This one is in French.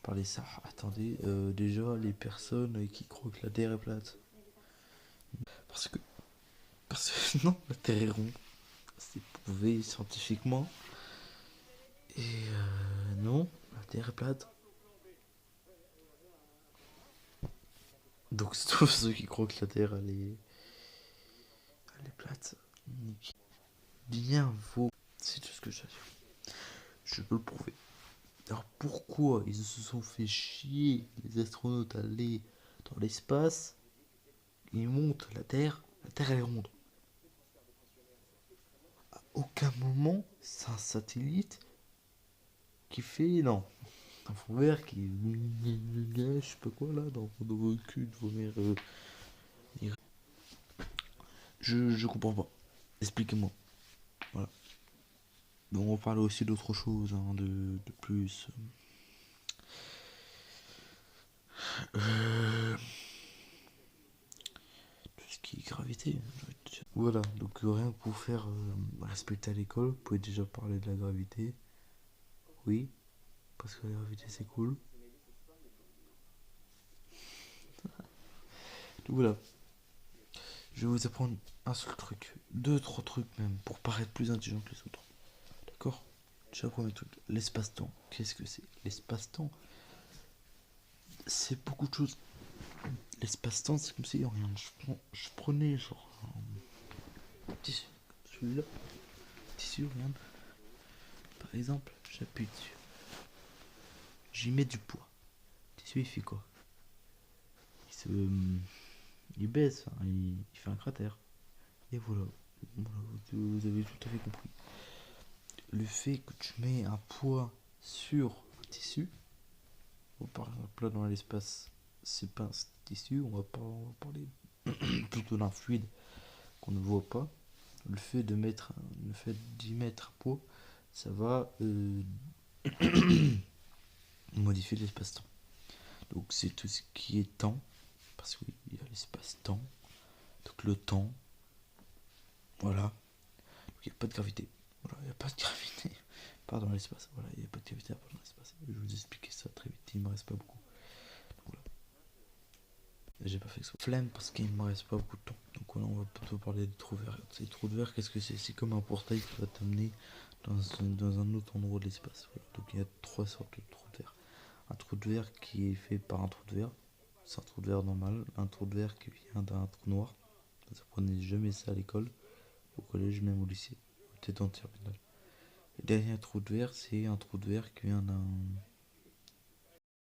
parlais ça. Attendez, déjà les personnes qui croient que la Terre est plate. Parce que, parce que non, la Terre est ronde. C'est prouvé scientifiquement. Et non, la Terre est plate. Donc c'est tous ceux qui croient que la Terre elle est plate. Bien vaut. C'est tout ce que j'ai à dire. Je peux le prouver. Alors pourquoi ils se sont fait chier les astronautes à aller dans l'espace? Ils montent la Terre elle est ronde. À aucun moment c'est un satellite qui fait non. Un fond vert qui je sais pas quoi là dans vos culs de vos mères. Je comprends pas. Expliquez-moi. Voilà. Bon, on parle aussi d'autre chose, hein, de plus. Euh, tout ce qui est gravité. Voilà, donc rien que pour faire respecter à l'école, vous pouvez déjà parler de la gravité. Oui, parce que la gravité c'est cool. Donc voilà, je vais vous apprendre un seul truc, deux, trois trucs même, pour paraître plus intelligent que les autres. D'accord? Déjà, premier truc, l'espace-temps. Qu'est-ce que c'est? L'espace-temps, c'est beaucoup de choses. L'espace-temps, c'est comme si, regarde, je prenais genre un tissu, celui-là, tissu, regarde. Par exemple, j'appuie dessus, j'y mets du poids. Le tissu, il fait quoi? Il se, il baisse, hein, il fait un cratère. Et voilà, voilà, vous avez tout à fait compris. Le fait que tu mets un poids sur un tissu, par exemple là dans l'espace, c'est pas un tissu, on va parler plutôt d'un fluide qu'on ne voit pas. Le fait de mettre, le fait d'y mettre un poids, ça va modifier l'espace-temps. Donc c'est tout ce qui est temps, parce qu'il y a l'espace-temps, donc le temps, voilà. Donc il n'y a pas de gravité. Voilà, il n'y a pas de gravité. Part dans l'espace. Voilà, il n'y a pas de gravité à part dans l'espace. Je vais vous expliquer ça très vite, il ne me reste pas beaucoup. Donc, voilà. J'ai pas fait ça. Flemme parce qu'il ne me reste pas beaucoup de temps. Donc voilà, on va plutôt parler des trous verts. Ces trous de verre, qu'est-ce que c'est? C'est comme un portail qui va t'amener dans un autre endroit de l'espace. Voilà. Donc il y a trois sortes de trous de verre. Un trou de verre qui est fait par un trou de verre. C'est un trou de verre normal. Un trou de verre qui vient d'un trou noir. Vous apprenez jamais ça à l'école, au collège, même au lycée. Peut-être en terminale. Le dernier trou de verre, c'est un trou de verre qui vient d'un